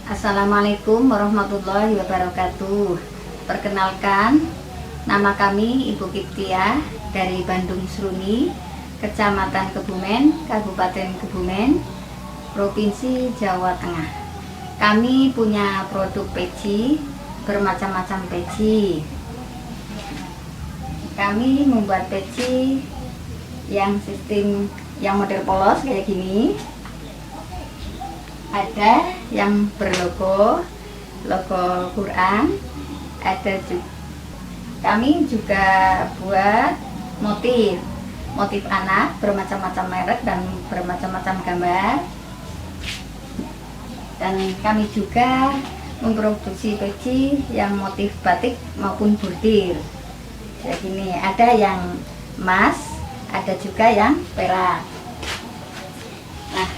Assalamualaikum warahmatullahi wabarakatuh. Perkenalkan, nama kami Ibu Kiptiah dari Bandung Seruni, Kecamatan Kebumen, Kabupaten Kebumen, Provinsi Jawa Tengah. Kami punya produk peci, bermacam-macam peci. Kami membuat peci yang sistem yang model polos kayak gini. Ada yang berlogo Quran, kami juga buat motif anak bermacam-macam merek dan bermacam-macam gambar. Dan kami juga memproduksi peci yang motif batik maupun bordir. Kayak gini, ada yang emas, ada juga yang perak. Nah,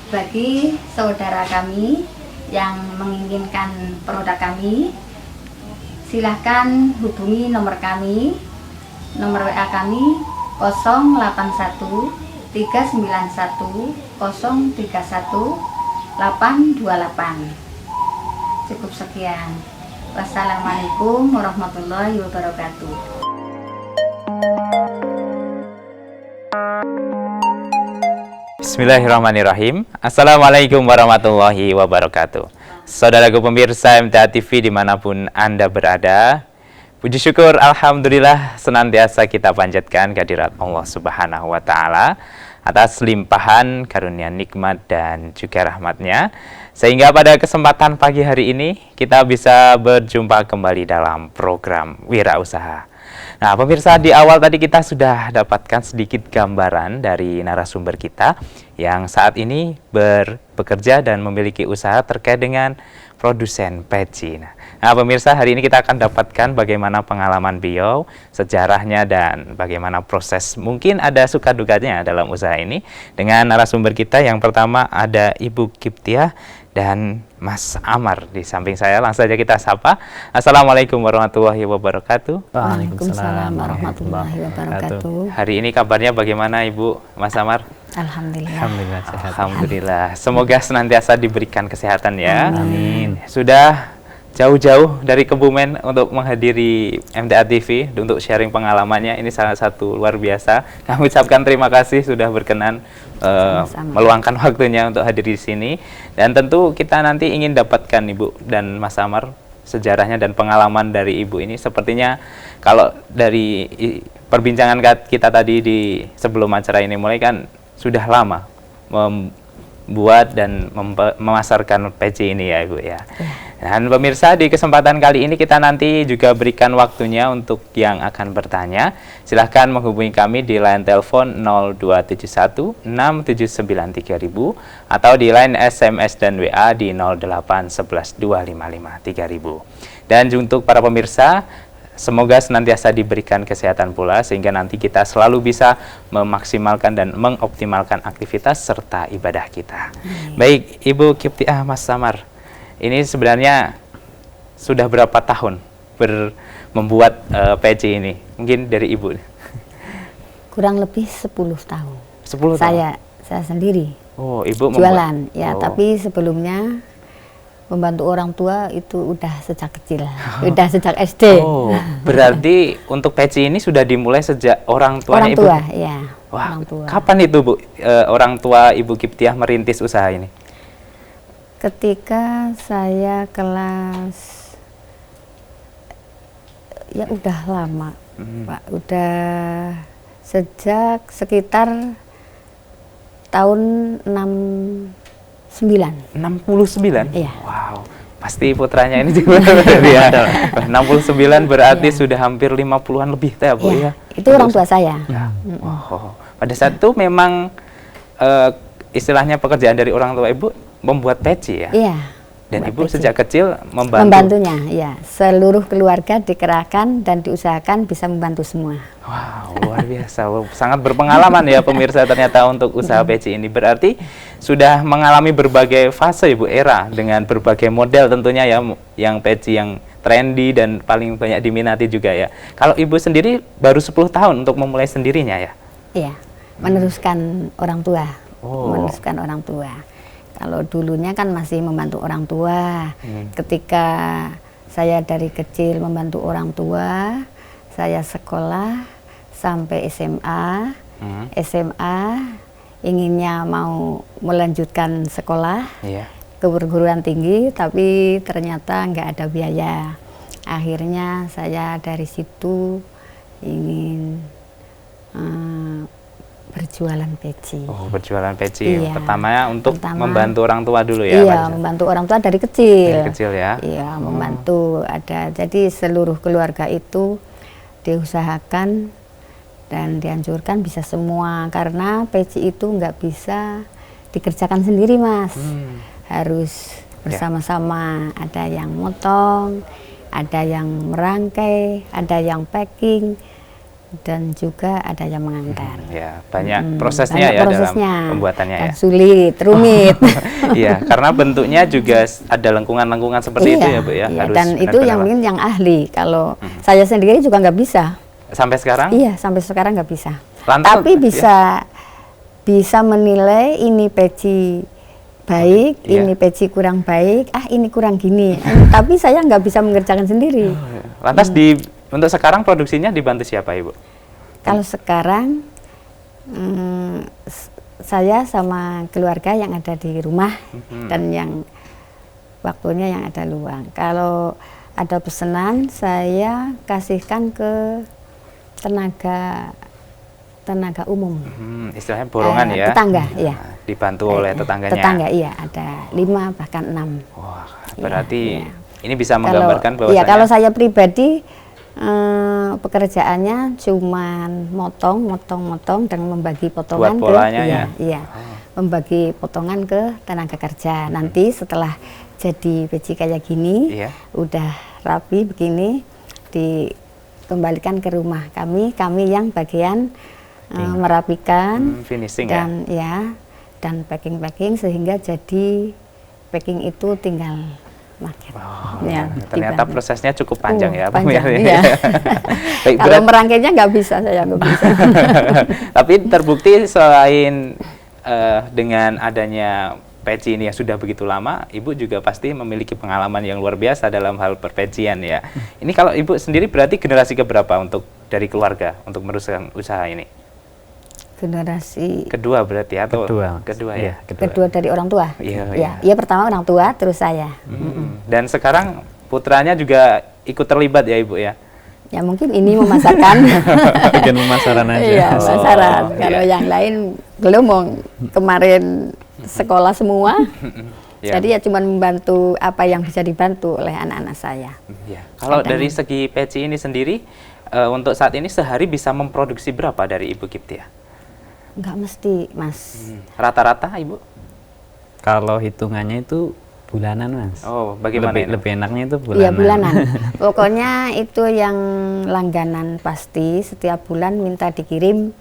bagi saudara kami yang menginginkan produk kami, silahkan hubungi nomor kami. Nomor WA kami 081 391 031 828. Cukup sekian. Wassalamualaikum warahmatullahi wabarakatuh. Bismillahirrahmanirrahim. Assalamualaikum warahmatullahi wabarakatuh. Saudaraku pemirsa MTA TV dimanapun Anda berada, puji syukur Alhamdulillah senantiasa kita panjatkan kehadirat Allah Subhanahu wa Ta'ala atas limpahan karunia nikmat dan juga rahmatnya, sehingga pada kesempatan pagi hari ini kita bisa berjumpa kembali dalam program Wirausaha. Nah, pemirsa, di awal tadi kita sudah dapatkan sedikit gambaran dari narasumber kita yang saat ini bekerja dan memiliki usaha terkait dengan produsen peci. Nah, pemirsa, hari ini kita akan dapatkan bagaimana pengalaman beliau, sejarahnya, dan bagaimana proses mungkin ada suka dukanya dalam usaha ini dengan narasumber kita. Yang pertama ada Ibu Kiptiah dan Mas Amar di samping saya. Langsung saja kita sapa. Assalamualaikum warahmatullahi wabarakatuh. Waalaikumsalam warahmatullahi wabarakatuh. Hari ini kabarnya bagaimana Ibu, Mas Amar? Alhamdulillah. Alhamdulillah sehat. Alhamdulillah. Semoga senantiasa diberikan kesehatan ya. Amin. Sudah jauh-jauh dari Kebumen untuk menghadiri MTA TV untuk sharing pengalamannya. Ini salah satu luar biasa. Kami ucapkan terima kasih sudah berkenan meluangkan waktunya untuk hadir di sini. Dan tentu kita nanti ingin dapatkan Ibu dan Mas Amar sejarahnya dan pengalaman dari Ibu ini. Sepertinya kalau dari perbincangan kita tadi di sebelum acara ini mulai kan sudah lama buat dan memasarkan peci ini ya Ibu ya. Dan pemirsa, di kesempatan kali ini kita nanti juga berikan waktunya untuk yang akan bertanya. Silahkan menghubungi kami di line telepon 0271 679 3000 atau di line SMS dan WA di 08 11 255 3000. Dan untuk para pemirsa, semoga senantiasa diberikan kesehatan pula sehingga nanti kita selalu bisa memaksimalkan dan mengoptimalkan aktivitas serta ibadah kita. Baik, Ibu Kiptiah Mas Samar, ini sebenarnya sudah berapa tahun membuat peci ini? Mungkin dari Ibu. Kurang lebih 10 tahun. 10 tahun? Saya sendiri. Oh, Ibu jualan. Ya, oh. Tapi sebelumnya membantu orang tua itu udah sejak kecil, udah sejak SD. Oh, berarti untuk peci ini sudah dimulai sejak orang tuanya Ibu? Orang tua, ya. Wah, orang tua. kapan itu Bu, orang tua Ibu Kiptiah merintis usaha ini? Ketika saya kelas, ya udah lama, Pak. Udah sejak sekitar tahun 69. 69? Iya. Wow, pasti putranya ini juga ya. 69 berarti sudah hampir 50-an lebih ya Bu ya. Itu orang tua saya. Ya. Wow. Pada saat itu memang istilahnya pekerjaan dari orang tua Ibu membuat peci ya? Iya. Dan Ibu peci. sejak kecil Membantunya, ya. Seluruh keluarga dikerahkan dan diusahakan bisa membantu semua. Wow, luar biasa. Wow, sangat berpengalaman ya pemirsa ternyata untuk usaha peci ini. Berarti sudah mengalami berbagai fase Ibu, era dengan berbagai model tentunya ya, yang peci yang trendy dan paling banyak diminati juga ya. Kalau Ibu sendiri baru 10 tahun untuk memulai sendirinya ya? Iya, meneruskan orang tua. Oh. Meneruskan orang tua. Kalau dulunya kan masih membantu orang tua. Ketika saya dari kecil membantu orang tua, saya sekolah sampai SMA. SMA inginnya mau melanjutkan sekolah ke perguruan tinggi, tapi ternyata nggak ada biaya. Akhirnya saya dari situ ingin berjualan peci. Oh, berjualan peci. Iya. Pertamanya untuk membantu orang tua dulu ya? Iya, membantu orang tua dari kecil. Dari kecil ya? Iya, membantu. Jadi seluruh keluarga itu diusahakan dan dianjurkan bisa semua, karena peci itu nggak bisa dikerjakan sendiri, Mas. Harus bersama-sama. Ada yang motong, ada yang merangkai, ada yang packing, dan juga ada yang mengantar. Ya, banyak prosesnya ya prosesnya, dalam pembuatannya ya. Sulit, rumit. Iya, karena bentuknya juga ada lengkungan-lengkungan seperti itu ya Bu ya. Iya, harus dan itu yang mungkin yang ahli. Kalau saya sendiri juga nggak bisa. Sampai sekarang? Iya, sampai sekarang nggak bisa. Lantas, tapi bisa menilai ini peci baik, ini peci kurang baik, ini kurang gini. Tapi saya nggak bisa mengerjakan sendiri. Lantas untuk sekarang produksinya dibantu siapa Ibu? Kalau sekarang saya sama keluarga yang ada di rumah dan yang waktunya yang ada luang. Kalau ada pesanan saya kasihkan ke tenaga umum. Istilahnya borongan ya? Tetangga, iya. Dibantu oleh tetangganya? Tetangga, iya. Ada 5 bahkan 6. Wah, berarti ini bisa Kalau, menggambarkan bahwa kalau saya pribadi pekerjaannya cuman motong dan membagi potongan buat polanya membagi potongan ke tenaga kerja. Nanti setelah jadi peci kayak gini, udah rapi begini, dikembalikan ke rumah kami yang bagian merapikan, finishing dan packing sehingga jadi packing itu tinggal market. Ternyata prosesnya cukup panjang ya, panjang, ya. Baik, kalau merangkainya nggak bisa, saya nggak bisa. Tapi terbukti selain dengan adanya peci ini yang sudah begitu lama, Ibu juga pasti memiliki pengalaman yang luar biasa dalam hal perpecian ya. Ini kalau Ibu sendiri berarti generasi keberapa dari keluarga untuk meneruskan usaha ini? Generasi kedua berarti atau kedua ya? Kedua dari orang tua. Iya. Pertama orang tua, terus saya. Dan sekarang putranya juga ikut terlibat ya Ibu ya? Ya mungkin ini memasarkan. Bikin pemasaran aja. Iya, pemasaran. Kalau yang lain belum, kemarin sekolah semua. Ya. Jadi ya cuma membantu apa yang bisa dibantu oleh anak-anak saya. Ya. Kalau dari segi peci ini sendiri, untuk saat ini sehari bisa memproduksi berapa dari Ibu Kiptia? Enggak mesti, Mas. Rata-rata Ibu? Kalau hitungannya itu bulanan, Mas. Oh, bagaimana ini? Lebih enaknya itu bulanan. Iya, bulanan. Pokoknya itu yang langganan pasti setiap bulan minta dikirim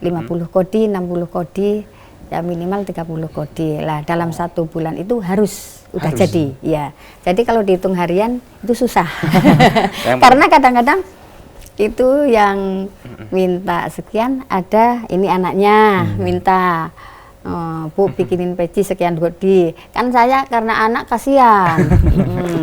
50 kodi, 60 kodi, ya minimal 30 kodi. Lah dalam 1 bulan itu harus udah jadi. Ya. Jadi kalau dihitung harian itu susah. Karena kadang-kadang itu yang minta sekian, ada ini anaknya minta Bu bikinin peci sekian kodi. Kan saya karena anak kasihan.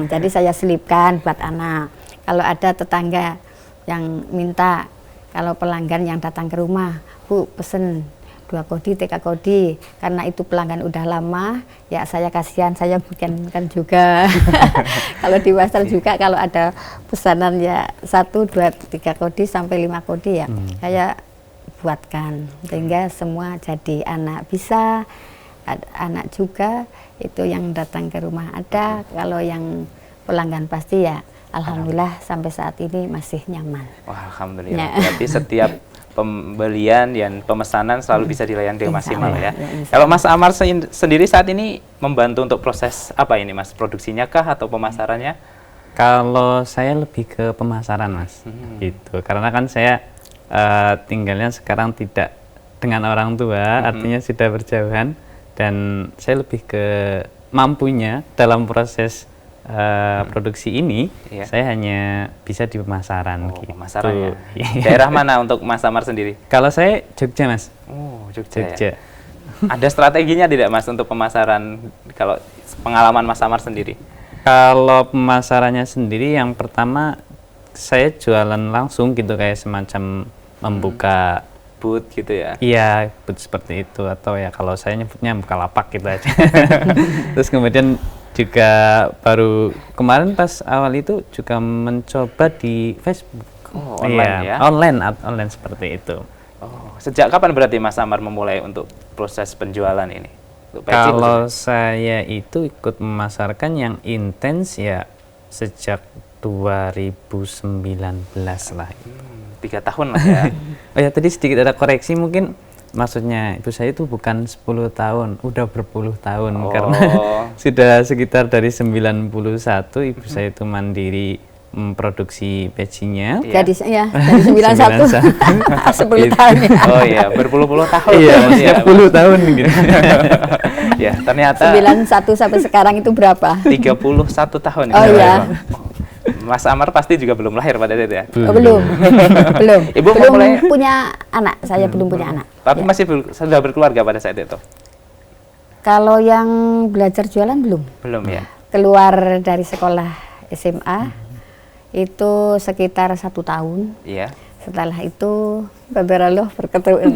Jadi saya selipkan buat anak. Kalau ada tetangga yang minta, kalau pelanggan yang datang ke rumah, Bu pesen 2 kodi, 3 kodi, karena itu pelanggan udah lama, ya saya kasihan, saya bikinkan juga. Kalau di pasar juga kalau ada pesanan ya 1, 2, 3 kodi sampai 5 kodi ya, saya buatkan sehingga semua jadi anak bisa, anak juga itu yang datang ke rumah ada. Kalau yang pelanggan pasti ya alhamdulillah sampai saat ini masih nyaman. Wah, alhamdulillah. Berarti setiap pembelian dan pemesanan selalu bisa dilayani dengan maksimal ya. Kalau Mas Amar sendiri saat ini membantu untuk proses apa ini Mas? Produksinya kah atau pemasarannya? Kalau saya lebih ke pemasaran, Mas. Gitu. Karena kan saya tinggalnya sekarang tidak dengan orang tua, artinya sudah berjauhan, dan saya lebih ke mampunya dalam proses produksi ini, saya hanya bisa di pemasaran. Gitu. Pemasarannya. Daerah mana untuk Mas Amar sendiri? Kalau saya Jogja, Mas. Oh, Jogja. Jogja. Ada strateginya tidak Mas untuk pemasaran, kalau pengalaman Mas Amar sendiri? Kalau pemasarannya sendiri, yang pertama saya jualan langsung gitu, kayak semacam membuka booth gitu ya? Iya, booth seperti itu, atau ya kalau saya nyebutnya buka lapak gitu aja. Terus kemudian juga baru kemarin pas awal itu juga mencoba di Facebook. Oh, online ya? Online seperti itu. Oh, sejak kapan berarti Mas Amar memulai untuk proses penjualan ini? Kalau saya itu ikut memasarkan yang intens ya sejak 2019 lah. 3 tahun lah ya. Oh ya, tadi sedikit ada koreksi, mungkin maksudnya ibu saya itu bukan 10 tahun, udah berpuluh tahun. Karena sudah sekitar dari 91 ibu saya itu mandiri memproduksi pecinya. Jadi ya, dari 91 10 tahun ya. Oh iya, berpuluh-puluh tahun. Iya, maksudnya 10 tahun gitu. Ya, ternyata 91 sampai sekarang itu berapa? 31 tahun. Oh iya. Mas Amar pasti juga belum lahir pada itu ya? Belum. Belum. Ibu belum mulai punya anak, saya belum punya anak. Tapi masih sudah berkeluarga pada saat itu? Kalau yang belajar jualan belum. Belum ya? Keluar dari sekolah SMA itu sekitar 1 tahun. Iya. Setelah itu Allah berkeluarga.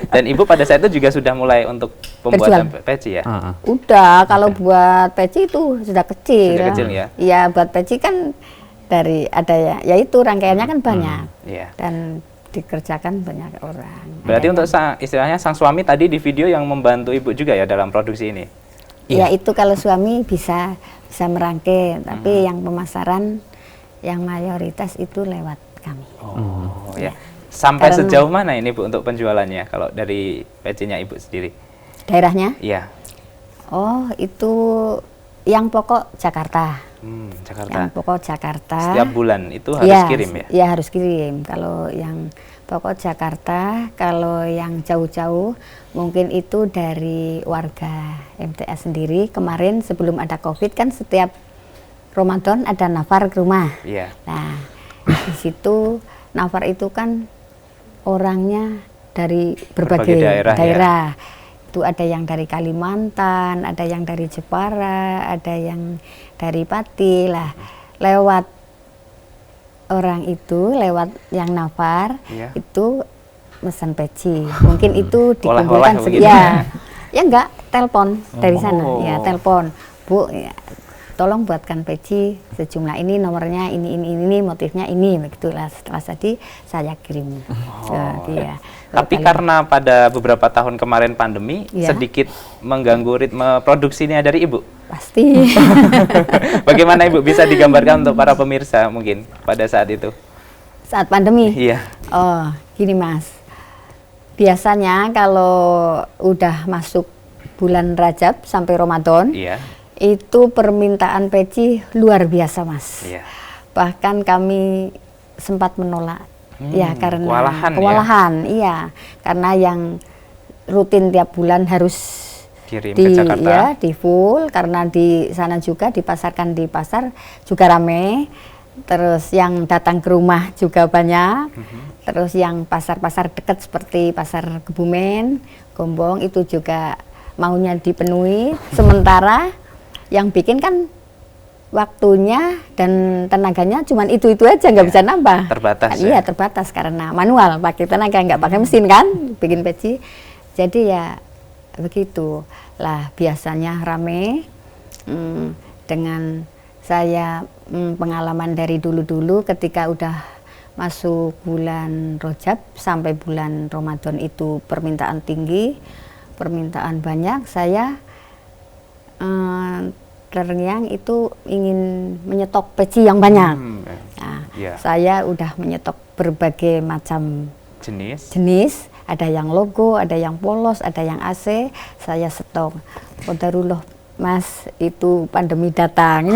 Dan ibu pada saat itu juga sudah mulai untuk pembuatan peci ya? Udah, kalau buat peci itu sudah kecil. Sudah kecil ya? Iya, buat peci kan dari ada ya itu rangkaiannya kan banyak. Iya. Dan dikerjakan banyak orang. Berarti untuk istilahnya sang suami tadi di video yang membantu ibu juga ya dalam produksi ini? Ya itu kalau suami bisa merangkai, tapi yang pemasaran yang mayoritas itu lewat kami. Oh ya. Sampai sejauh mana ini Bu untuk penjualannya kalau dari pecinya Ibu sendiri? Daerahnya? Iya. Oh, itu yang pokok Jakarta. Jakarta. Yang pokok Jakarta. Setiap bulan itu harus kirim ya? Iya, harus kirim. Kalau yang pokok Jakarta, kalau yang jauh-jauh mungkin itu dari warga MTA sendiri. Kemarin sebelum ada Covid kan setiap Ramadan ada nafar ke rumah. Iya. Nah, di situ nafar itu kan orangnya dari berbagai daerah. Ya. Itu ada yang dari Kalimantan, ada yang dari Jepara, ada yang dari Pati lah. Lewat orang itu, lewat yang nafar, itu pesan peci. Mungkin itu dikumpulkan ya. Ya enggak, telepon dari sana. Ya, telepon. Bu, ya, tolong buatkan peci sejumlah ini, nomornya ini, motifnya ini, begitulah. Setelah jadi saya kirim ke dia. Tapi karena pada beberapa tahun kemarin pandemi Iya. sedikit mengganggu ritme produksinya dari Ibu. Pasti. Bagaimana Ibu bisa digambarkan untuk para pemirsa mungkin pada saat itu? Saat pandemi. Iya. Oh, gini Mas. Biasanya kalau udah masuk bulan Rajab sampai Ramadan, Iya. itu permintaan peci luar biasa Mas. Iya. Bahkan kami sempat menolak. Ya karena kewalahan ya? iya. Karena yang rutin tiap bulan harus Kirim ke Jakarta. ya, di full, karena di sana juga dipasarkan di pasar juga rame. Terus yang datang ke rumah juga banyak. Terus yang pasar-pasar dekat seperti pasar Kebumen, Gombong itu juga maunya dipenuhi. Sementara yang bikin kan waktunya dan tenaganya cuman itu aja, nggak bisa nambah. Terbatas Iya, ya? terbatas karena manual, pakai tenaga, nggak pakai mesin kan bikin peci. Jadi ya begitu lah, biasanya rame. Dengan saya pengalaman dari dulu ketika udah masuk bulan Rajab sampai bulan Ramadan itu permintaan tinggi, permintaan banyak. Saya terngiang itu ingin menyetok peci yang banyak. Nah, Iya. saya udah menyetok berbagai macam Jenis. ada yang logo, ada yang polos, ada yang AC, saya stok. Qadarullah Mas, itu pandemi datang.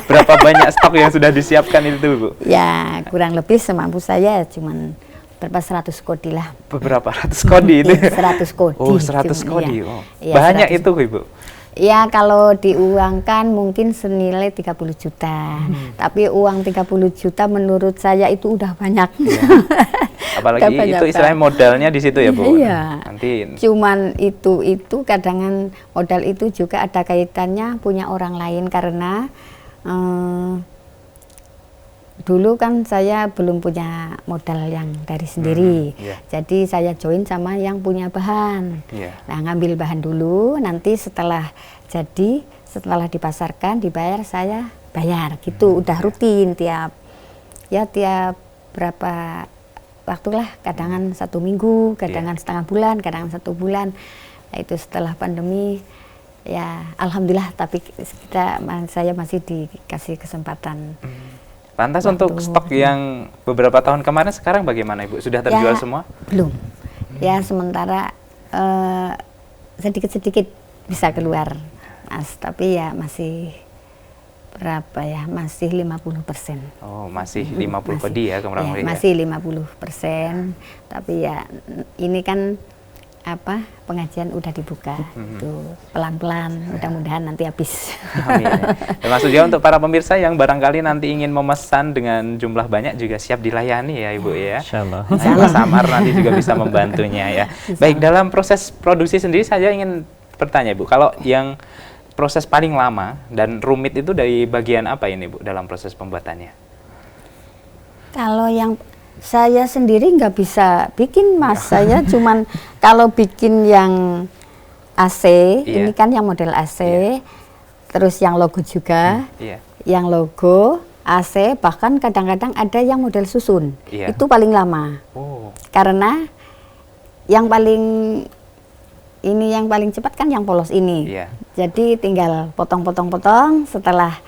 Berapa banyak stok yang sudah disiapkan itu Bu? Ya kurang lebih semampu saya, cuman berapa 100 kodi lah. Beberapa ratus kodi itu? 100 kodi. Oh, 100 cuman, kodi. iya. Oh. Iya, Banyak 100. itu Ibu? Ya kalau diuangkan mungkin senilai 30 juta. Tapi uang 30 juta menurut saya itu udah banyak. Iya. Apalagi Udah banyak, itu istilahnya Pak. modalnya di situ ya Bu? Iya. Nanti Cuman itu kadangan modal itu juga ada kaitannya punya orang lain karena dulu kan saya belum punya modal yang dari sendiri. iya. Jadi saya join sama yang punya bahan. Iya. Nah, ngambil bahan dulu, nanti setelah jadi, setelah dipasarkan, dibayar, saya bayar. Gitu, udah rutin tiap berapa waktulah, kadangan 1 minggu, kadangan setengah bulan, kadangan 1 bulan. Nah, itu setelah pandemi, ya alhamdulillah, tapi saya masih dikasih kesempatan. lantas Waktu. untuk stok yang beberapa tahun kemarin sekarang bagaimana Ibu? Sudah terjual semua? Belum. Ya sementara sedikit-sedikit bisa keluar, Mas. Tapi ya masih berapa ya? Masih 50%. Oh, masih 50 kodi ya kurang lebih. Masih 50%. Tapi ya ini kan pengajian udah dibuka, tuh pelan-pelan, mudah-mudahan nanti habis. Amin. Termasuk juga untuk para pemirsa yang barangkali nanti ingin memesan dengan jumlah banyak juga siap dilayani ya Ibu ya. Insyaallah. Nah, Mas Amar nanti juga bisa membantunya ya. Baik, dalam proses produksi sendiri saya ingin bertanya Bu, kalau yang proses paling lama dan rumit itu dari bagian apa ini Bu dalam proses pembuatannya? Kalau yang saya sendiri nggak bisa bikin Mas, saya cuman kalau bikin yang AC, Iya. ini kan yang model AC, terus yang logo juga, Iya. yang logo AC, bahkan kadang-kadang ada yang model susun, Iya. itu paling lama, Oh. karena yang paling cepat kan yang polos ini, Iya. jadi tinggal potong-potong-potong, setelah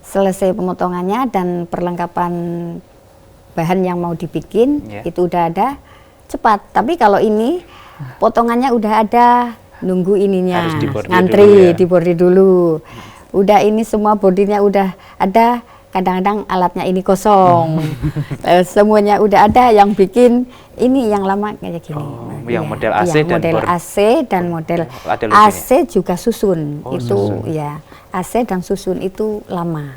selesai pemotongannya dan perlengkapan bahan yang mau dibikin itu udah ada, cepat. Tapi kalau ini potongannya udah ada, nunggu ininya, Harus dibordir ngantri dulu ya. dibordir dulu. Udah ini semua bodinya udah ada, kadang-kadang alatnya ini kosong. Semuanya udah ada, yang bikin ini yang lama kayak gini. Oh, yang Iya, model AC iya, dan model AC dan model ada logonya. AC juga susun. Oh, itu susun. ya, AC dan susun itu lama.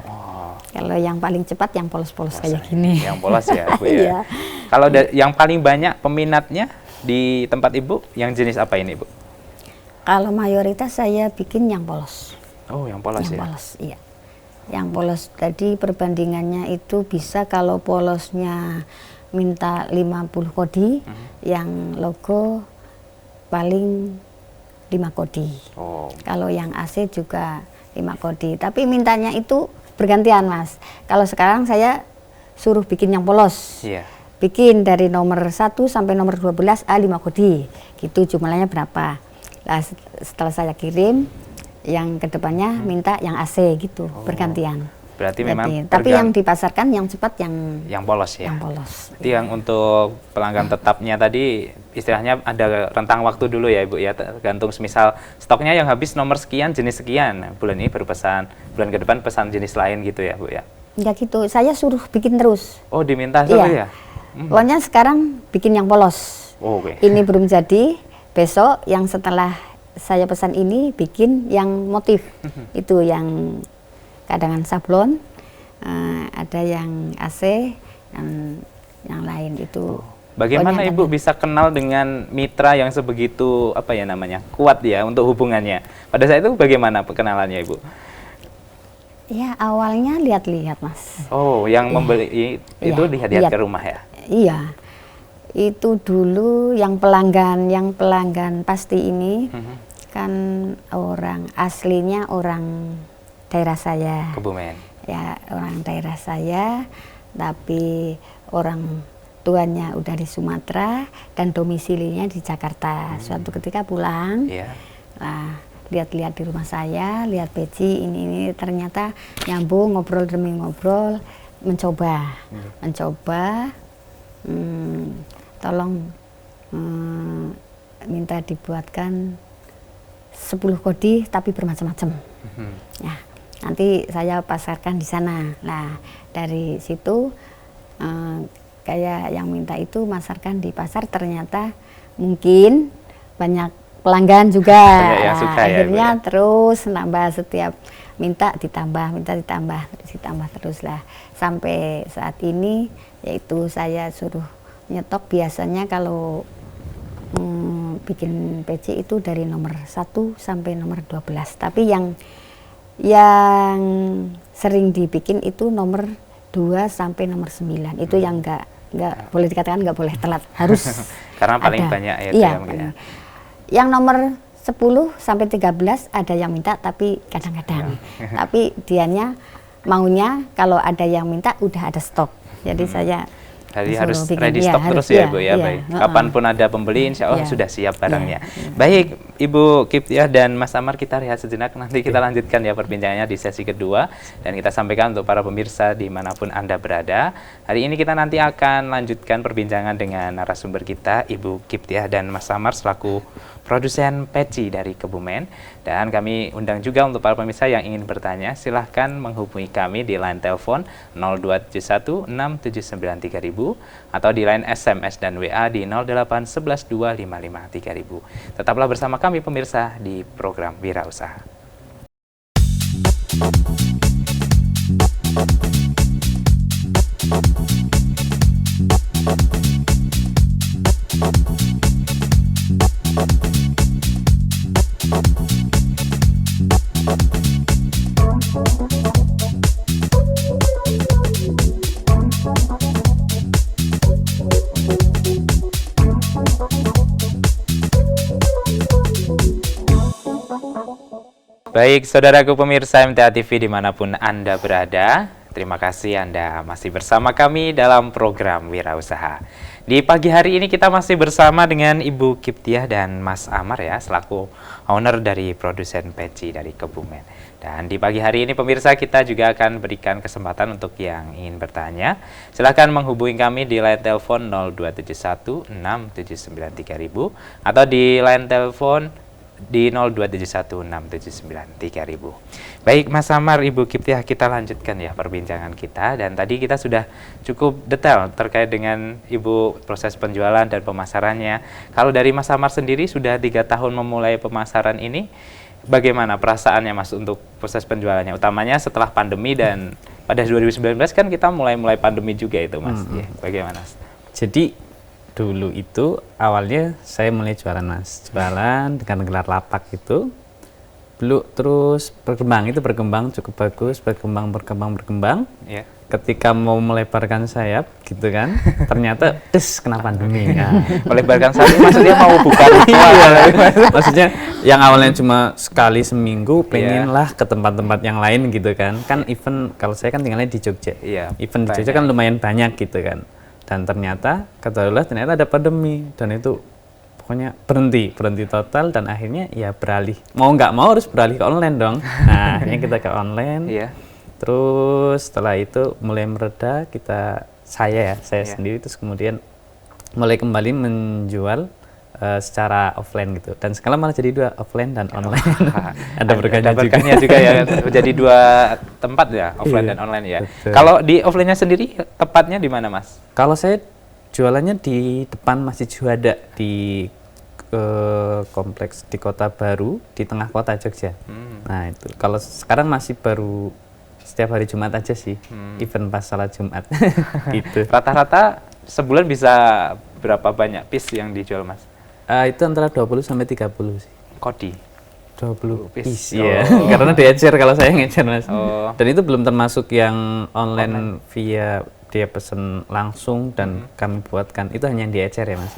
Kalau yang paling cepat yang polos-polos kayak gini. Yang polos ya Bu ya. Iya. Kalau yang paling banyak peminatnya di tempat Ibu yang jenis apa ini Bu? Kalau mayoritas saya bikin yang polos. Oh, yang polos Yang ya. polos, iya. Yang polos tadi perbandingannya itu bisa kalau polosnya minta 50 kodi, yang logo paling 5 kodi. Oh. Kalau yang AC juga 5 kodi. Tapi mintanya itu bergantian, Mas. Kalau sekarang saya suruh bikin yang polos. Iya. Bikin dari nomor 1 sampai nomor 12 A5 kodi. Gitu jumlahnya berapa. Nah, setelah saya kirim, yang kedepannya minta yang AC gitu, bergantian. Berarti memang tapi yang dipasarkan yang cepat yang polos ya. Yang polos. Jadi yang untuk pelanggan tetapnya tadi istilahnya ada rentang waktu dulu ya Ibu ya, tergantung semisal stoknya yang habis nomor sekian jenis sekian, bulan ini baru pesan, bulan ke depan pesan jenis lain gitu ya Bu ya. Enggak gitu, saya suruh bikin terus. Oh, diminta terus ya? Pokoknya sekarang bikin yang polos. Oh, oke. Ini belum jadi, besok yang setelah saya pesan ini bikin yang motif. Itu yang kadangan sablon, ada yang AC, yang lain itu. Bagaimana Ibu bisa kenal dengan mitra yang sebegitu apa ya namanya kuat ya untuk hubungannya? Pada saat itu bagaimana perkenalannya Ibu? Ya awalnya lihat-lihat Mas. Oh, yang membeli itu lihat-lihat ke rumah ya? Iya, itu dulu yang pelanggan pasti ini kan orang aslinya orang daerah saya. Kebumen. Ya orang daerah saya, tapi orang tuanya udah di Sumatera dan domisilinya di Jakarta. Suatu ketika pulang, nah, lihat-lihat di rumah saya, lihat peci ini ternyata nyambung, ngobrol demi ngobrol, mencoba, tolong minta dibuatkan 10 kodi tapi bermacam-macam. Ya, nanti saya pasarkan di sana. Nah, dari situ kayak yang minta itu masarkan di pasar, ternyata mungkin banyak pelanggan juga. Banyak yang suka ya, akhirnya Bu, ya? terus nambah, setiap minta ditambah terus lah sampai saat ini, yaitu saya suruh nyetok biasanya kalau bikin peci itu dari nomor 1 sampai nomor 12. Tapi yang sering dibikin itu nomor 2 sampai nomor 9. Itu yang nggak boleh dikatakan nggak boleh telat, harus karena paling ada. banyak ya. Iya, yang nomor 10 sampai 13 ada yang minta, tapi kadang-kadang. Tapi dianya maunya kalau ada yang minta udah ada stok. Jadi saya Jadi harus bikin. ready Iya, stock terus ya Bu ya, baik. Kapanpun ada pembeli insya Allah sudah siap barangnya. Baik Ibu Kiptiah dan Mas Amar, kita rehat sejenak, nanti kita lanjutkan ya perbincangannya di sesi kedua. Dan kita sampaikan untuk para pemirsa dimanapun Anda berada, hari ini kita nanti akan lanjutkan perbincangan dengan narasumber kita Ibu Kiptiah dan Mas Amar selaku produsen peci dari Kebumen. Dan kami undang juga untuk para pemirsa yang ingin bertanya, silahkan menghubungi kami di line telepon 0271 679 3000 atau di line SMS dan WA di 08 11 255 3000. Tetaplah bersama kami pemirsa di program Wira Usaha. Baik, saudaraku pemirsa MTA TV dimanapun Anda berada, terima kasih Anda masih bersama kami dalam program Wira Usaha. Di pagi hari ini kita masih bersama dengan Ibu Kiptiah dan Mas Amar ya, selaku owner dari produsen peci dari Kebumen. Dan di pagi hari ini pemirsa kita juga akan berikan kesempatan untuk yang ingin bertanya. Silakan menghubungi kami di line telepon 0271 679 3000 atau di line telepon di 02716793.000. Baik Mas Amar, Ibu Kiptiah, kita lanjutkan ya perbincangan kita. Dan tadi kita sudah cukup detail terkait dengan Ibu proses penjualan dan pemasarannya. Kalau dari Mas Amar sendiri sudah 3 tahun memulai pemasaran ini, bagaimana perasaannya Mas untuk proses penjualannya? Utamanya setelah pandemi dan pada 2019 kan kita mulai pandemi juga itu Mas. Ya, bagaimana Mas? Jadi dulu itu awalnya saya mulai jualan Mas, jualan dengan gelar lapak itu, belum terus berkembang cukup bagus, berkembang, Ya. ketika mau melebarkan sayap gitu kan, ternyata kena pandemi. Nah, Melebarkan sayap maksudnya mau buka iya, maksudnya yang awalnya cuma sekali seminggu pengen lah ke tempat-tempat yang lain gitu kan. Kan event, kalau saya kan tinggalnya di Jogja. Iya, Event di Jogja kan lumayan banyak gitu kan. Dan ternyata ada pandemi dan itu pokoknya berhenti total dan akhirnya ya beralih. Mau nggak mau harus beralih ke online dong. Nah, akhirnya kita ke online. Iya. Terus setelah itu mulai mereda, saya sendiri terus kemudian mulai kembali menjual secara offline gitu. Dan sekarang malah jadi 2, offline dan online. Ada berkahnya juga ya. Jadi 2 tempat ya, offline dan online ya. Betul. Kalau di offline-nya sendiri tepatnya di mana, Mas? Kalau saya jualannya di depan Masjid Juhada di kompleks di Kota Baru di tengah kota Jogja. Nah itu kalau sekarang masih baru setiap hari Jumat aja sih, event pas salat Jumat. Gitu. Rata-rata sebulan bisa berapa banyak piece yang dijual, Mas? Itu antara 20 sampai 30 sih. Kodi 20 piece. piece ya. Karena diecer kalau saya ngecer, Mas. Oh. Dan itu belum termasuk yang online via dia pesen langsung dan kami buatkan. Itu hanya yang diecer ya, Mas.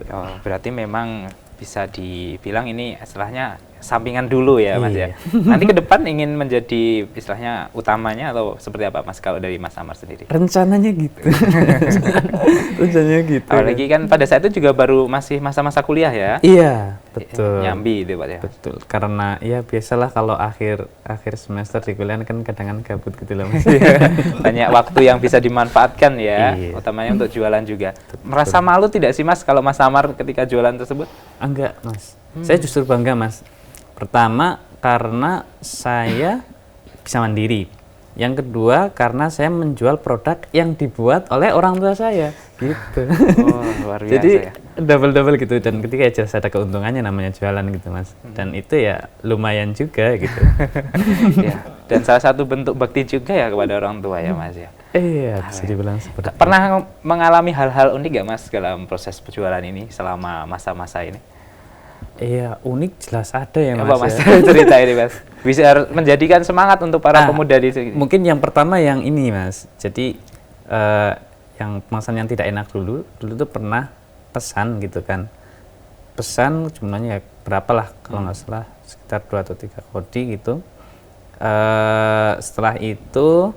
Oh, berarti memang bisa dibilang ini istilahnya sampingan dulu ya, Mas ya. Nanti ke depan ingin menjadi istilahnya utamanya atau seperti apa, Mas, kalau dari Mas Amar sendiri? Rencananya gitu. Rencananya gitu. Apalagi kan pada saat itu juga baru masih masa-masa kuliah ya. Iya, betul. Nyambi itu, Pak ya. Betul. Karena ya biasalah kalau akhir semester di kuliah kan kadang gabut gitu loh, Mas. Banyak waktu yang bisa dimanfaatkan ya, Iya. utamanya untuk jualan juga. Merasa malu tidak sih, Mas, kalau Mas Amar ketika jualan tersebut? Enggak, Mas. Saya justru bangga, Mas. Pertama, karena saya bisa mandiri. Yang kedua, karena saya menjual produk yang dibuat oleh orang tua saya. Gitu. Oh, luar biasa. Jadi ya. double gitu. Dan ketika jelas ada keuntungannya namanya jualan gitu, Mas. Dan itu ya lumayan juga gitu. Ya, dan salah satu bentuk bakti juga ya kepada orang tua ya, Mas ya. Iya, bisa dibilang seperti itu. Pernah mengalami hal-hal unik gak, Mas, dalam proses penjualan ini selama masa-masa ini? Iya, unik jelas ada ya, Mas. Apa, Mas? Ya. Cerita ini, Mas. Bisa menjadikan semangat untuk para pemuda di sini. Mungkin yang pertama yang ini, Mas. Jadi yang pemasaran yang tidak enak dulu tuh pernah pesan gitu kan. Pesan jumlahnya ya berapa lah kalau nggak salah sekitar 2 atau 3 kodi gitu. Setelah itu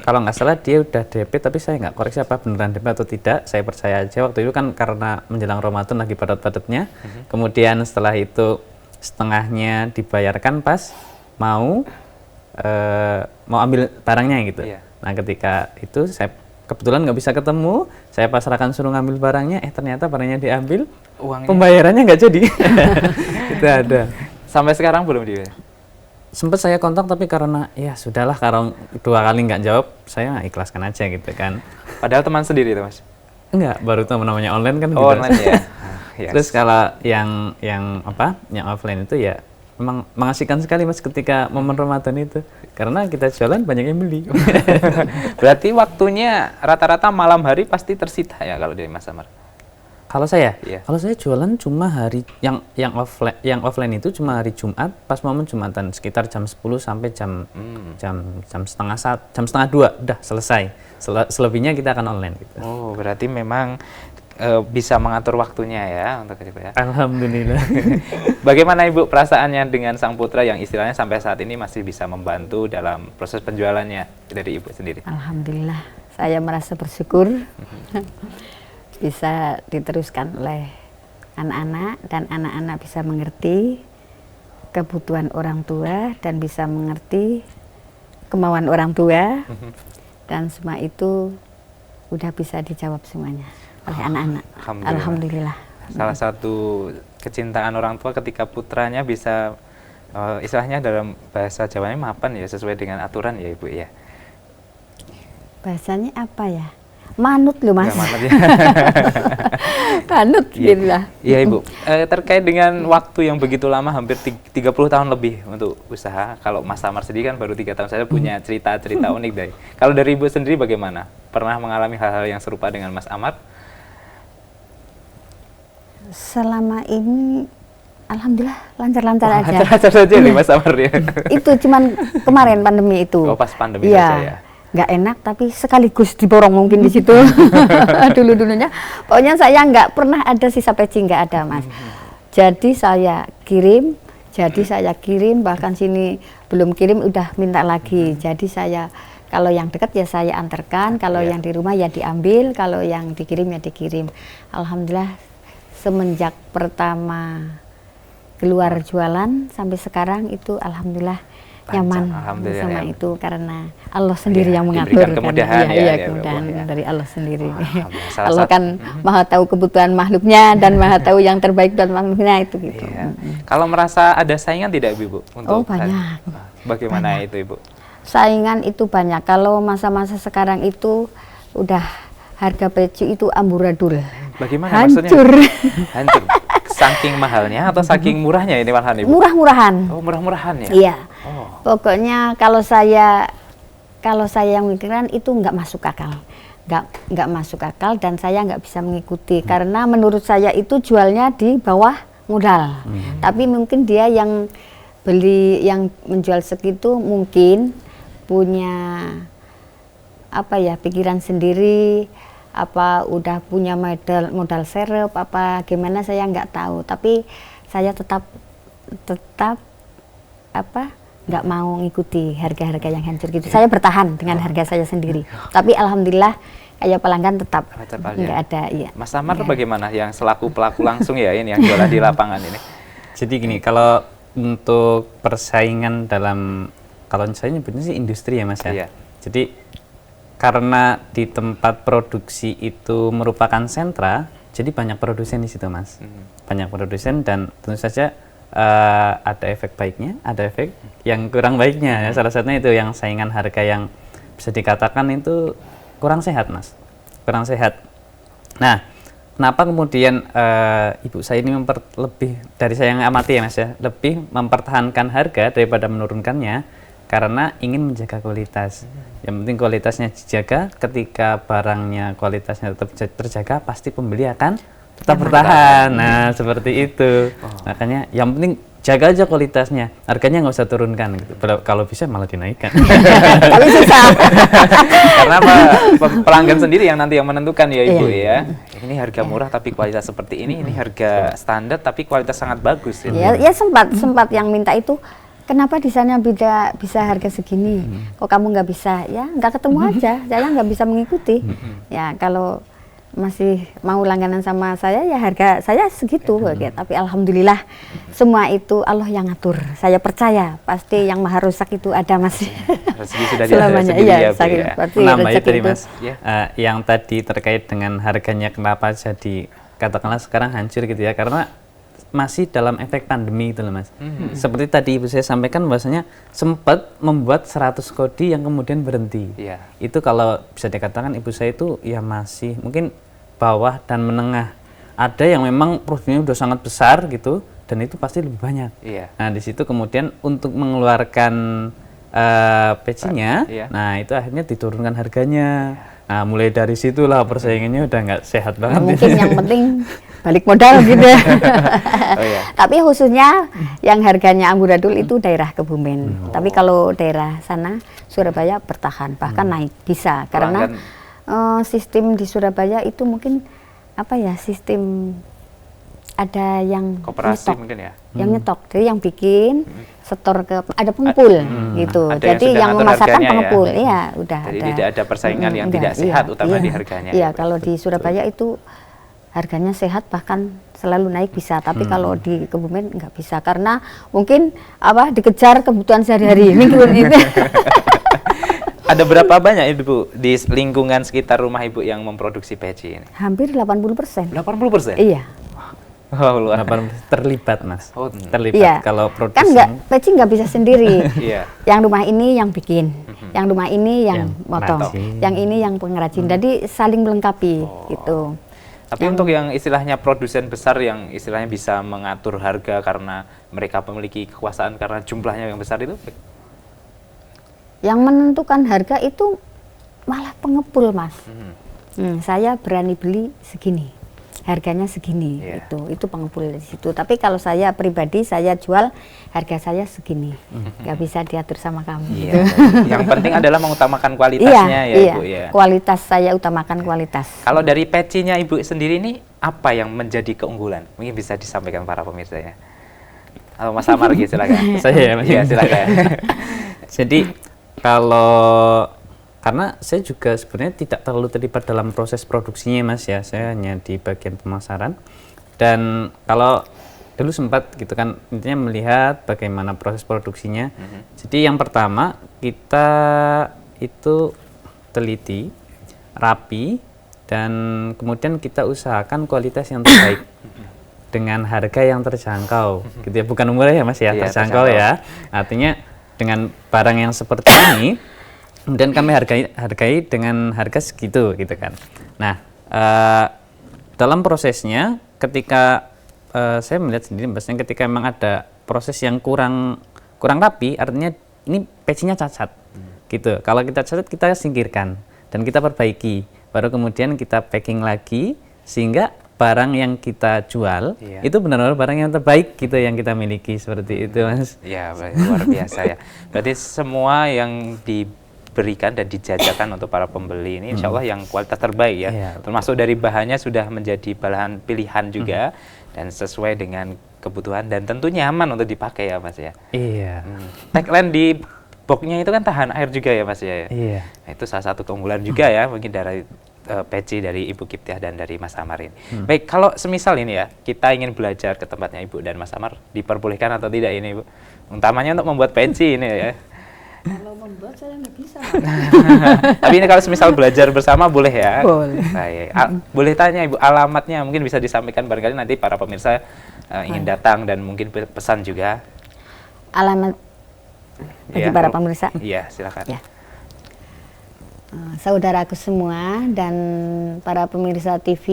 kalau nggak salah dia udah DP, tapi saya nggak koreksi apa beneran DP atau tidak. Saya percaya aja waktu itu kan karena menjelang Ramadan lagi padat-padatnya. Kemudian setelah itu setengahnya dibayarkan pas mau ambil barangnya gitu. Iya. Nah ketika itu saya kebetulan nggak bisa ketemu, saya pasrahkan suruh ngambil barangnya. Ternyata barangnya diambil, Uangnya pembayarannya nggak jadi. Itu ada. sampai sekarang belum dibayar. Sempat saya kontak tapi karena ya sudahlah, kalau 2 kali nggak jawab saya ikhlaskan aja gitu kan. Padahal teman sendiri itu, Mas. Enggak, baru tahu namanya online kan Oh, gitu. online ya. Yes. Terus kalau yang offline itu ya memang mengasihkan sekali, Mas, ketika momen Ramadan itu. Karena kita jualan banyak yang beli. Berarti waktunya rata-rata malam hari pasti tersita ya kalau dari Mas Amar. Kalau saya, Iya. kalau saya jualan cuma hari yang offline itu cuma hari Jumat pas momen Jumatan sekitar jam 10 sampai jam setengah 2 udah selesai. Selebihnya kita akan online gitu. Oh, berarti memang bisa mengatur waktunya ya untuk itu ya. Alhamdulillah. Bagaimana Ibu perasaannya dengan sang putra yang istilahnya sampai saat ini masih bisa membantu dalam proses penjualannya dari Ibu sendiri? Alhamdulillah, saya merasa bersyukur bisa diteruskan oleh anak-anak dan anak-anak bisa mengerti kebutuhan orang tua dan bisa mengerti kemauan orang tua dan semua itu udah bisa dijawab semuanya oleh anak-anak. Alhamdulillah. Salah satu kecintaan orang tua ketika putranya bisa istilahnya dalam bahasa Jawanya mapan ya, sesuai dengan aturan ya Ibu ya. Bahasanya apa ya? Manut loh, Mas. Ya, manut ya. Manut gitu lah. Iya Ibu, terkait dengan waktu yang begitu lama, hampir 30 tahun lebih untuk usaha. Kalau Mas Amar sendiri kan baru 3 tahun saja punya cerita-cerita unik dari. Kalau dari Ibu sendiri bagaimana? Pernah mengalami hal-hal yang serupa dengan Mas Amar? Selama ini alhamdulillah lancar-lancar aja. Lancar-lancar saja nih Mas Amar ya. Itu cuman kemarin pandemi itu. Oh, pas pandemi Iya. saja ya. nggak enak tapi sekaligus diborong mungkin di situ dulu-dulunya. Pokoknya saya nggak pernah ada sisa peci, nggak ada Mas. Jadi saya kirim, bahkan sini belum kirim udah minta lagi. Jadi saya kalau yang dekat ya saya antarkan, kalau yang di rumah ya diambil, kalau yang dikirim ya dikirim. Alhamdulillah semenjak pertama keluar jualan sampai sekarang itu alhamdulillah nyaman sama itu karena Allah sendiri yang mengatur kan. Kemudahan Kemudahan dari Allah sendiri. Allah kan maha tahu kebutuhan makhluknya dan maha tahu yang terbaik buat makhluknya itu gitu. Kalau merasa ada saingan tidak Ibu untuk banyak. Bagaimana itu Ibu? Saingan itu banyak. Kalau masa-masa sekarang itu udah harga peci itu amburadul. Bagaimana hancur. Maksudnya? Hancur. Saking mahalnya atau saking murahnya ini malahan Ibu? Murah-murahan. Oh, murah-murahan ya? Iya. Pokoknya kalau saya yang mikirkan itu nggak masuk akal. Nggak masuk akal dan saya nggak bisa mengikuti karena menurut saya itu jualnya di bawah modal. Tapi mungkin dia yang beli, yang menjual segitu mungkin punya pikiran sendiri, udah punya modal serep gimana saya nggak tahu, tapi saya tetap nggak mau ngikuti harga-harga yang hancur gitu. Saya bertahan dengan harga saya sendiri, tapi alhamdulillah kayak pelanggan tetap nggak ada. Iya. Mas Amar bagaimana yang selaku pelaku langsung ya ini yang jualan di lapangan ini? Jadi gini, kalau untuk persaingan kalau saya nyebutnya sih industri ya Mas ya. Iya. Jadi karena di tempat produksi itu merupakan sentra, jadi banyak produsen di situ Mas. Banyak produsen dan tentu saja ada efek baiknya, ada efek yang kurang baiknya. Ya. Salah satunya itu yang saingan harga yang bisa dikatakan itu kurang sehat Mas, kurang sehat. Nah, kenapa kemudian ibu saya ini lebih dari saya yang amati ya Mas ya, lebih mempertahankan harga daripada menurunkannya? Karena ingin menjaga kualitas. Yang penting kualitasnya dijaga, ketika barangnya kualitasnya tetap terjaga, pasti pembeli akan tetap bertahan. Nah, seperti itu. Makanya yang penting jaga aja kualitasnya, harganya nggak usah turunkan. Gitu. Kalau bisa malah dinaikkan. Tapi susah. Karena pelanggan sendiri yang nanti yang menentukan ya Ibu ya. Ini harga murah tapi kualitas seperti ini harga standar tapi kualitas sangat bagus. Ya sempat yang minta itu. Kenapa di sana bisa harga segini? Kok kamu nggak bisa? Ya nggak ketemu aja, saya nggak bisa mengikuti. Ya kalau masih mau langganan sama saya ya harga saya segitu. Tapi alhamdulillah semua itu Allah yang ngatur. Saya percaya pasti yang maha rusak itu ada Mas. Rezeki sudah selamanya. Iya, menambah tadi Mas. Yang tadi terkait dengan harganya kenapa jadi katakanlah sekarang hancur gitu ya, karena masih dalam efek pandemi itu loh Mas. Seperti tadi ibu saya sampaikan bahwasanya sempat membuat 100 kodi yang kemudian berhenti. Itu kalau bisa dikatakan ibu saya itu ya masih mungkin bawah dan menengah. Ada yang memang produksinya udah sangat besar gitu dan itu pasti lebih banyak. Nah, di situ kemudian untuk mengeluarkan pecinya, nah itu akhirnya diturunkan harganya. Nah, mulai dari situlah persaingannya udah nggak sehat banget. Mungkin yang penting balik modal gitu. Tapi khususnya yang harganya amburadul itu daerah Kebumen. Tapi kalau daerah sana Surabaya bertahan, bahkan naik bisa karena sistem di Surabaya itu mungkin sistem ada yang koperasi nyetok, mungkin ya. Yang nyetok, jadi yang bikin setor ke ada pengepul gitu. Ada jadi yang memasarkan pengepul, ya. Udah jadi ada. tidak ada persaingan yang tidak sehat utama di harganya. Iya, kalau di Surabaya itu harganya sehat bahkan selalu naik bisa, tapi kalau di Kebumen nggak bisa karena mungkin dikejar kebutuhan sehari-hari mingguan itu. Ada berapa banyak Ibu di lingkungan sekitar rumah Ibu yang memproduksi peci ini? Hampir 80%. 80%? Iya. Oh, luar terlibat Mas. Terlibat iya. Kalau produksi. Kan peci nggak bisa sendiri. Iya. Yang rumah ini yang bikin, yang rumah ini yang motong, yang ini yang pengrajin. Jadi saling melengkapi gitu. Tapi untuk yang istilahnya produsen besar yang istilahnya bisa mengatur harga karena mereka memiliki kekuasaan karena jumlahnya yang besar itu? Yang menentukan harga itu malah pengepul Mas. Saya berani beli segini. harganya segini, Iya. itu pengepul di situ. Tapi kalau saya pribadi, saya jual harga saya segini, nggak bisa diatur sama kamu. Iya. Yang penting adalah mengutamakan Iya, kualitasnya ya iya. Ibu ya. Kualitas saya utamakan kualitas. Kalau dari pecinya Ibu sendiri ini apa yang menjadi keunggulan? Mungkin bisa disampaikan para pemirsa ya. Halo Mas Amar, gitu, silakan. Saya ya, Mas. Iya, silakan. Jadi kalau karena saya juga sebenarnya tidak terlalu terlibat dalam proses produksinya Mas ya, saya hanya di bagian pemasaran. Dan kalau dulu sempat gitu kan, intinya melihat bagaimana proses produksinya. Jadi yang pertama kita itu teliti, rapi, dan kemudian kita usahakan kualitas yang terbaik dengan harga yang terjangkau, gitu ya. Bukan murah ya Mas ya, Iya, terjangkau ya. Artinya dengan barang yang seperti ini, kemudian kami hargai dengan harga segitu, gitu kan. Nah, dalam prosesnya, ketika saya melihat sendiri, maksudnya ketika memang ada proses yang kurang rapi, artinya ini pecinya cacat, gitu. Kalau kita cacat, kita singkirkan dan kita perbaiki, baru kemudian kita packing lagi sehingga barang yang kita jual itu benar-benar barang yang terbaik gitu yang kita miliki, seperti itu Mas. Ya, luar biasa ya. Berarti semua yang diberikan dan dijajakan untuk para pembeli ini insya Allah yang kualitas terbaik ya. Iya. Termasuk dari bahannya sudah menjadi bahan pilihan juga dan sesuai dengan kebutuhan dan tentu nyaman untuk dipakai ya Mas ya. Iya. Tagline di boxnya itu kan tahan air juga ya Mas ya. Iya. Nah, itu salah satu keunggulan juga ya mungkin dari peci dari Ibu Kiptiah dan dari Mas Amar ini. Baik, kalau semisal ini ya, kita ingin belajar ke tempatnya Ibu dan Mas Amar, diperbolehkan atau tidak ini Ibu? Utamanya untuk membuat peci ini ya. Kalau membuat saya nggak bisa. Tapi ini kalau semisal belajar bersama boleh ya? Boleh. Baik. Boleh tanya Ibu, alamatnya mungkin bisa disampaikan barangkali nanti para pemirsa ingin datang dan mungkin pesan juga. Alamat bagi Ya, para pemirsa. Iya, silakan. Ya. Saudaraku semua dan para pemirsa TV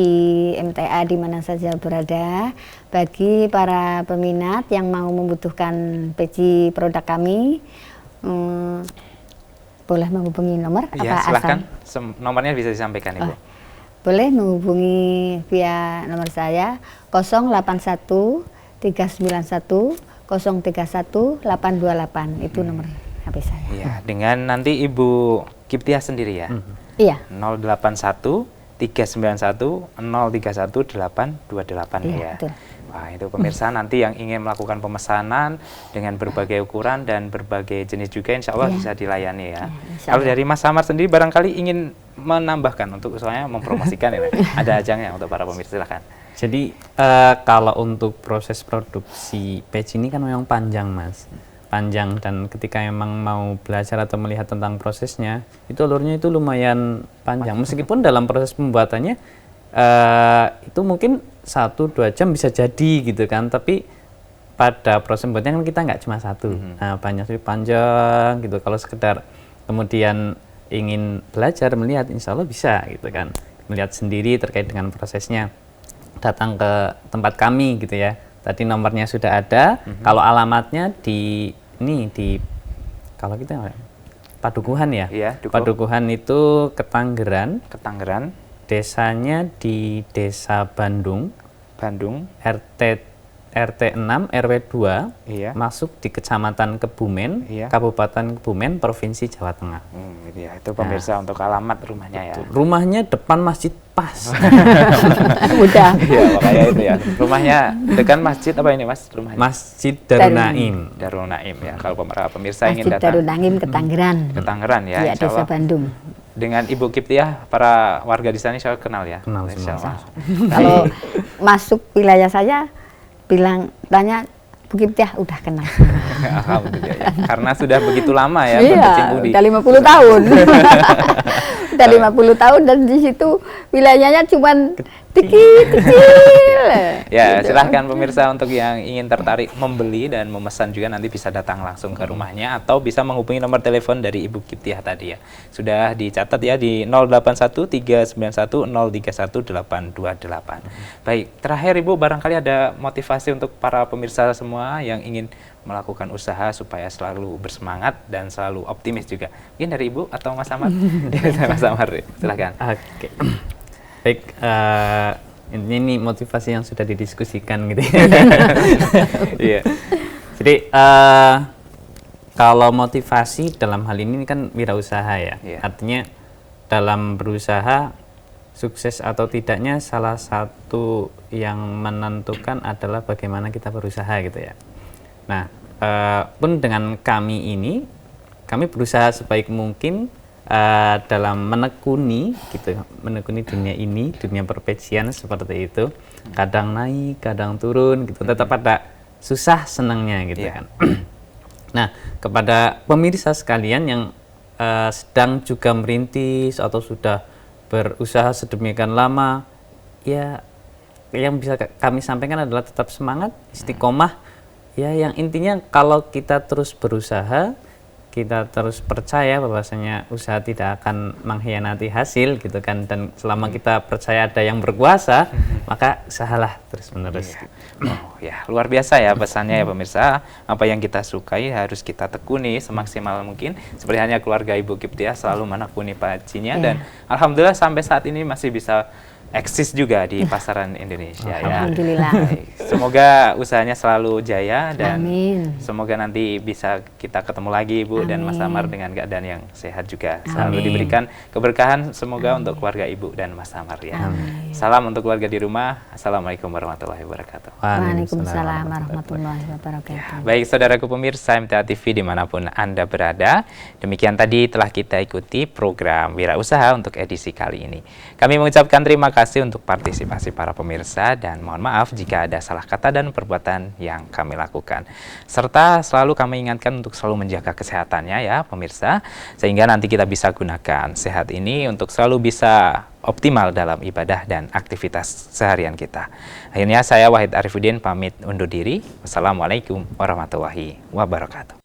MTA di mana saja berada, bagi para peminat yang mau membutuhkan peci produk kami, boleh menghubungi nomor Iya, apa silakan. asal? Nomornya bisa disampaikan Ibu. Boleh menghubungi via nomor saya 081 391 031 828, itu nomor HP saya. Iya, dengan nanti Ibu Kiptiah sendiri ya. Iya. 081 391 031 828 Iya, ya. betul. Wah, itu pemirsa nanti yang ingin melakukan pemesanan dengan berbagai ukuran dan berbagai jenis juga insya Allah bisa dilayani ya. insya Kalau Allah. dari Mas Samar sendiri barangkali ingin menambahkan untuk usahanya mempromosikan ya. Ada ajangnya untuk para pemirsa, silakan. Jadi kalau untuk proses produksi peci ini kan memang panjang Mas, panjang, dan ketika memang mau belajar atau melihat tentang prosesnya, itu alurnya itu lumayan panjang. Meskipun dalam proses pembuatannya itu mungkin 1-2 jam bisa jadi gitu kan, tapi pada proses pembuatannya kan kita nggak cuma satu, nah banyak lebih panjang gitu. Kalau sekedar kemudian ingin belajar melihat, insya Allah bisa gitu kan, melihat sendiri terkait dengan prosesnya, datang ke tempat kami gitu ya. Tadi nomornya sudah ada. Kalau alamatnya di kalau kita Padukuhan ya. Iya, Dukuh. Padukuhan itu Ketanggeran. Ketanggeran, Desanya di Desa Bandung, Bandung. RT 6 RW 2, Iya. masuk di Kecamatan Kebumen, Iya. Kabupaten Kebumen, Provinsi Jawa Tengah. Gitu ya. Itu pemirsa untuk alamat rumahnya ya. Rumahnya depan masjid pas. Udah. Iya, makanya itu ya. Rumahnya dekat masjid apa ini Mas? Rumahnya Masjid Darul Naim. Darul Naim ya. Kalau pemirsa ingin Masjid datang Darul Naim Ketanggeran. ke Tangerang ya, Iya, insya Desa Allah. Bandung. Dengan Ibu Kiptiah, para warga di sana insya Allah kenal ya. Kenal Insya semua. Allah. Kalau masuk wilayah saya, tanya Bu Kiptiah, udah kenal. Alhamdulillah ya. Karena sudah begitu lama ya Iya, berkecimpung di udah 50 tahun. Udah 50 tahun dan di situ wilayahnya cuman kecil. Ya, silahkan pemirsa untuk yang ingin tertarik membeli dan memesan juga nanti bisa datang langsung ke rumahnya atau bisa menghubungi nomor telepon dari Ibu Kiptiah tadi ya. Sudah dicatat ya di 081 391 031 828. Baik, terakhir Ibu barangkali ada motivasi untuk para pemirsa semua yang ingin melakukan usaha supaya selalu bersemangat dan selalu optimis juga. Mungkin dari Ibu atau Mas Amar? Mas Amar, silahkan. Oke. Baik, Intinya ini motivasi yang sudah didiskusikan gitu. Iya. Jadi kalau motivasi dalam hal ini kan wirausaha ya. Iya. Artinya dalam berusaha sukses atau tidaknya salah satu yang menentukan adalah bagaimana kita berusaha gitu ya. Nah, pun dengan kami ini, kami berusaha sebaik mungkin dalam menekuni gitu, menekuni dunia ini, dunia perpecian seperti itu. Kadang naik, kadang turun gitu. Tetap ada susah senangnya gitu kan. Nah, kepada pemirsa sekalian yang sedang juga merintis atau sudah berusaha sedemikian lama, ya yang bisa kami sampaikan adalah tetap semangat, istiqomah. Ya, yang intinya kalau kita terus berusaha, kita terus percaya bahwasanya usaha tidak akan mengkhianati hasil gitu kan, dan selama kita percaya ada yang berkuasa, maka usahalah terus menerus. Oh ya, luar biasa ya pesannya ya pemirsa. Apa yang kita sukai harus kita tekuni semaksimal mungkin. Seperti hanya keluarga Ibu Kiptiah selalu menekuni pacinya, dan alhamdulillah sampai saat ini masih bisa eksis juga di pasaran Indonesia ya. Alhamdulillah. Baik. Semoga usahanya selalu jaya, dan Amin. semoga nanti bisa kita ketemu lagi Ibu dan Mas Amar dengan keadaan yang sehat juga. Selalu Amin. diberikan keberkahan semoga untuk keluarga Ibu dan Mas Amar ya. Amin. Salam untuk keluarga di rumah. Assalamualaikum warahmatullahi wabarakatuh. Waalaikumsalam warahmatullahi wabarakatuh. Baik saudaraku pemirsa MTA TV dimanapun Anda berada, demikian tadi telah kita ikuti program Wirausaha untuk edisi kali ini. Kami mengucapkan terima kasih untuk partisipasi para pemirsa, dan mohon maaf jika ada salah kata dan perbuatan yang kami lakukan. Serta selalu kami ingatkan untuk selalu menjaga kesehatannya ya pemirsa, sehingga nanti kita bisa gunakan sehat ini untuk selalu bisa optimal dalam ibadah dan aktivitas seharian kita. Akhirnya saya Wahid Arifuddin pamit undur diri. Wassalamualaikum warahmatullahi wabarakatuh.